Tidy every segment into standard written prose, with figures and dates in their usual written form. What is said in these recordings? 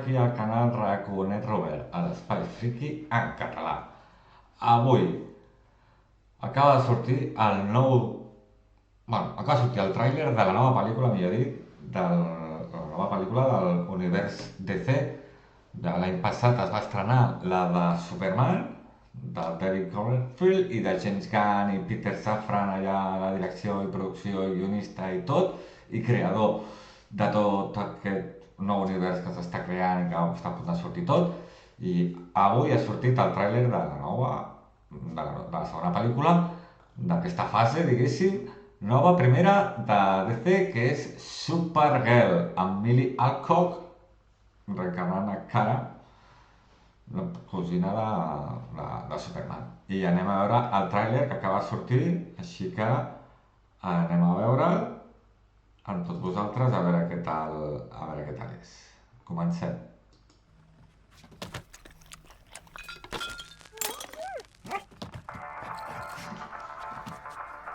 aquí al canal Raconet Robert, a l'Espai Friki en català. Avui acaba de sortir el nou... Bueno, acaba de sortir el tràiler de la nova pel·lícula, millor dit, de la nova pel·lícula de l'univers DC. De l'any passat es va estrenar la de Superman, de David Copperfield i de James Gunn i Peter Safran allà a la direcció i producció i guionista i tot, i creador de tot aquest nou univers que s'està creant i que està a punt de sortir tot. I avui ha sortit el tràiler de la nova, de la segona pel·lícula d'aquesta fase, diguéssim, nova primera de DC, que és Supergirl, amb Millie Alcock reencarnant a Kara, la cosina de Superman. I anem a veure el tràiler que acaba de sortir, així que anem a veure'l amb tots vosaltres a veure què tal és. Comencem.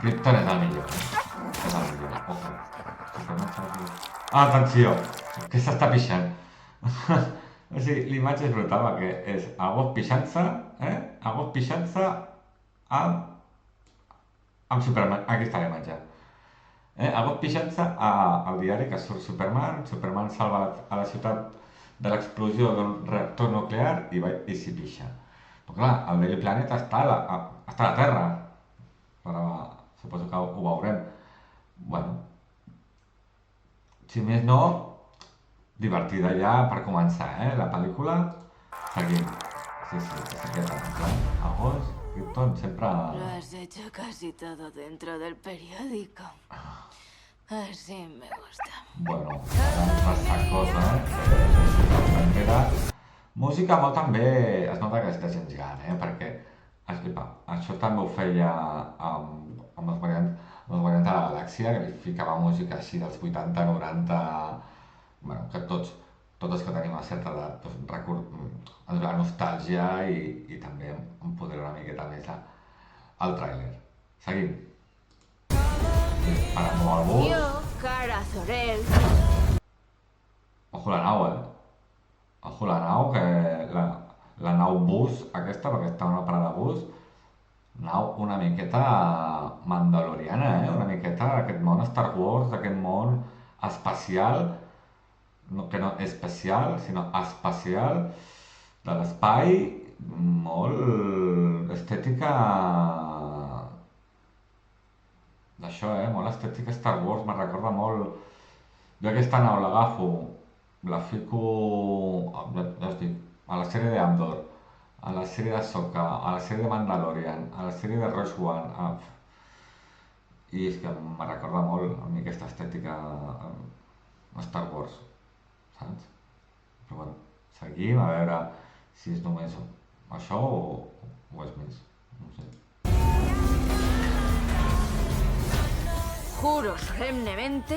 Krypton és el millor. És el millor. Ojo. Atenció, que s'està pixant. O sigui, l'imatge és brutal perquè és algú pixant-se, algú pixant-se amb Superman. Aquí està la imatge. Algú pixant-se al diari que surt Superman salva a la ciutat de l'explosió d'un reactor nuclear i s'hi pixa. Però clar, el Daily Planet està a la Terra. Però suposo que ho veurem. Bueno, si més no, divertida ja per començar, la pel·lícula. Seguim. Sí, és aquesta, en plan, agost, Krypton, sempre... Lo has hecho casi todo dentro del periódico. Así me gusta. Bueno, altra cosa, música molt també es nota que és de James Gunn, perquè això també ho feia amb els Guardians de la Galàxia, que li ficava música així dels 80, 90... Bueno, que tots els que tenim una certa edat ens ve la nostàlgia i també empodera una miqueta més el tràiler. Seguim. Disparant molt al bus. Yo, Kara Zor-El. Ojo la nau, Ojo la nau, que la nau bus aquesta, perquè està en una parada de bus, nau una miqueta mandaloriana, una miqueta d'aquest món Star Wars, d'aquest món espacial, que no especial, sinó espacial, de l'espai, molt estètica d'això, molt estètica Star Wars, me recorda molt. Jo aquesta nau l'agafo, la fico, ja us dic, a la sèrie d'Andor, a la sèrie d'Ahsoka, a la sèrie de Mandalorian, a la sèrie de Rogue One, i és que me recorda molt a mi aquesta estètica Star Wars, saps? Però bueno, seguim a veure si és només això o és més, no sé. Juro solemnemente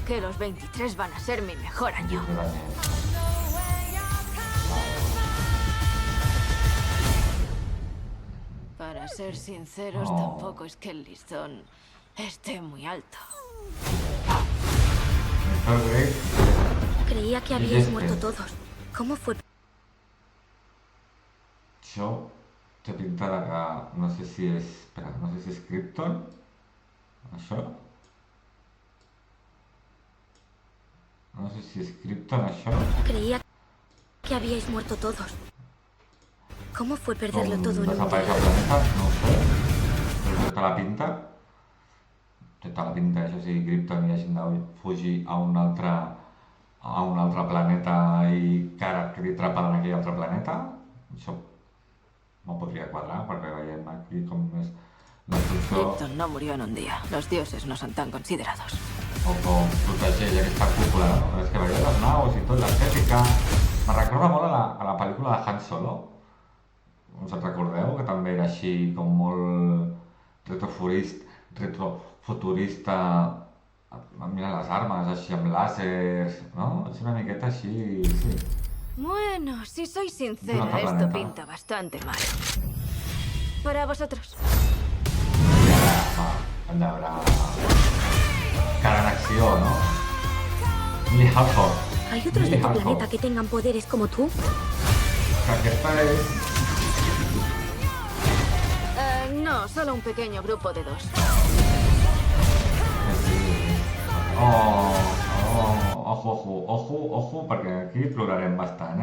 que los 23 van a ser mi mejor año. Para ser sinceros, tampoco es que el listón esté muy alto. Creía que habíais muerto todos. ¿Cómo fue? Això té pinta de que no sé si és Krypton, això. No sé si és Krypton, això. Creía que habíais muerto todos. ¿Cómo fue perderlo todo en un desapareix el planeta, no ho sé. Però té tota la pinta. Té tota la pinta, això sí, Krypton i hagin de fugir a un altre planeta i Kara quedi atrapada en aquell altre planeta. Això no podria quadrar, perquè veiem aquí com és la funció... Krypton no murió en un día. Los dioses no son tan considerados. O com protegeix aquesta cúpula, no? És que veiem les naus i tot, l'estètica... Me recorda molt a la pel·lícula de Han Solo. Us en recordeu? Que també era així, com molt retrofuturista, mira les armes, així amb làsers, no? És una miqueta així, sí. Bueno, si soy sincera, esto pinta bastante mal. ¿Para vosotros? I ara, hem de veure Kara en acció, no? Millie Alcock. ¿Hay otros de Millie tu Hancock. planeta que tengan poderes como tú? Que aquesta és... No, solo un pequeño grupo de 2. Ojo, perquè aquí plorarem bastant,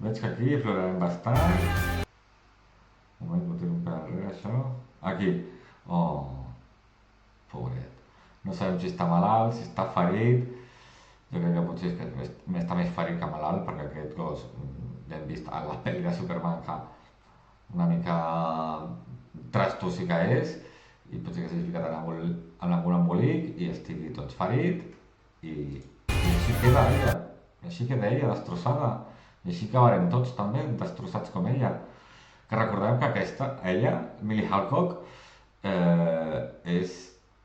Veig que aquí plorarem bastant. Un moment, ho tiro per darrere, això. Aquí. Pobret. No sabem si està malalt, si està ferit. Jo crec que potser és que està més ferit que malalt, perquè aquest gos ja hem vist a la pel·li de Superman que una mica trastos sí que és, i potser que s'hagi ficat en algun embolic i estigui tot ferit, i així queda ella, i així queda ella destrossada, i així acabarem tots també destrossats com ella. Que recordem que ella, Millie Hancock, és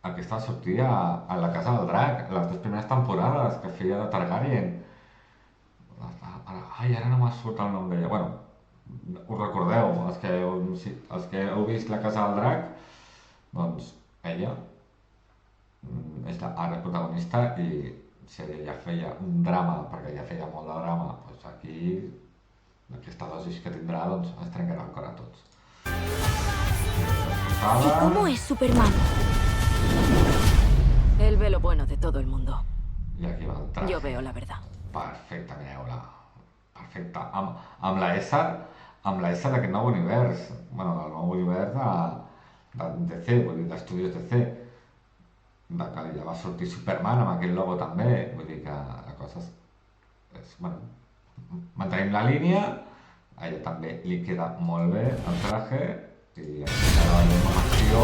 aquesta sortia a la Casa del Drac, les 2 primeres temporades, que feia de Targaryen. Ara no m'ha surt el nom d'ella. Bueno, us recordeu, els que heu vist la Casa del Drac, doncs ella és ara protagonista, i si ella feia un drama, perquè ella feia molt de drama, doncs aquí aquesta dosis que tindrà doncs ens trencarà el cor a tots. ¿Y cómo es Superman? Él ve lo bueno de todo el mundo. I aquí va el traje. Yo veo la verdad. Perfecte, mireu-la. Perfecte. Amb la S d'aquest nou univers. Bueno, del nou univers de DC, vull dir, d'estudis DC. De que ja va sortir Superman amb aquell logo també. Vull dir que la cosa és bueno, mantenim la línia. A ella també li queda molt bé el traje. I aquí la veiem amb acció.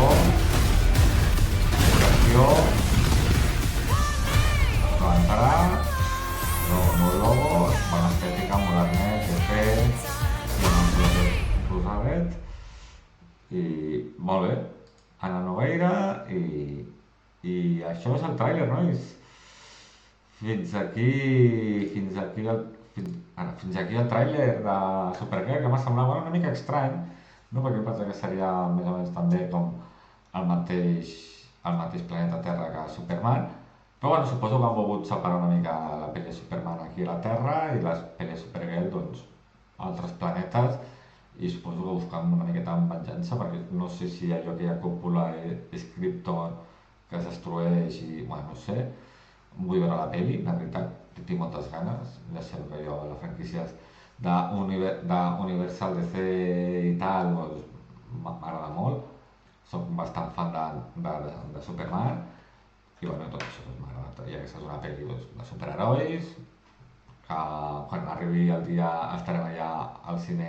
No entrarà. No logos, bona estètica, modernet, efectes, rosadet, i molt bé, Anna Nogueira, i això és el tràiler, nois. Fins aquí el tràiler de Supergirl, que m'ha semblat una mica estrany, no? Perquè em penso que seria més o menys també com el mateix planeta Terra que Superman. Però bueno, suposo que han volgut separar una mica la pel·li de Superman aquí a la Terra i les pel·lis de Supergirl, doncs, a altres planetes, i suposo que buscant una miqueta amb venjança, perquè no sé si allò que hi ha cúpula és Krypton que es destrueix i, bueno, no sé, vull veure la pel·li, la veritat, tinc moltes ganes, ja sabeu que jo les franquícies d'Universal DC i tal, doncs, m'agrada molt, soc bastant fan de Superman, i bueno, tot això m'agrada, ja que és una pel·li de superherois, que quan arribi el dia estarem allà al cine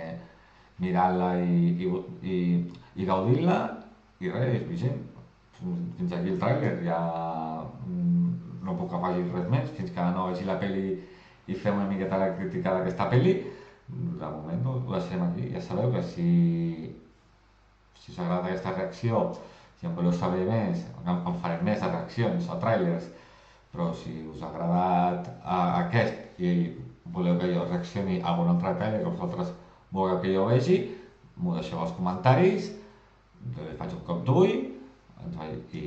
mirant-la i gaudint-la, i res, és vigent. Fins aquí el tràiler, ja no puc afegir res més, fins que no vegi la pel·li i fem una miqueta la crítica d'aquesta pel·li. De moment ho deixarem aquí, ja sabeu que si us agrada aquesta reacció, si en voleu saber més, en farem més de reaccions o tràilers, però si us ha agradat aquest i voleu que jo reaccioni a algun altre tràiler que vosaltres vulgueu que jo vegi, m'ho deixeu als comentaris, li faig un cop d'ull i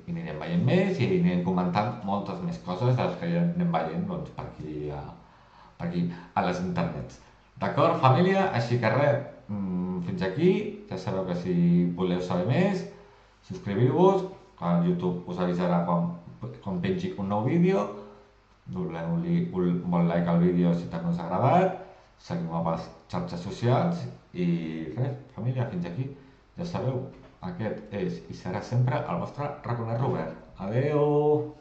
anirem veient més i anirem comentant moltes més coses de les que ja anem veient doncs, per aquí a les internets. D'acord, família? Així que res, fins aquí. Ja sabeu que si voleu saber més, subscriviu-vos, que YouTube us avisarà quan pengi un nou vídeo, doneu-li un bon like al vídeo si també us ha agradat, seguiu-me per les xarxes socials i res, família, fins aquí. Ja sabeu, aquest és i serà sempre el vostre Raconet Robert. Adeu!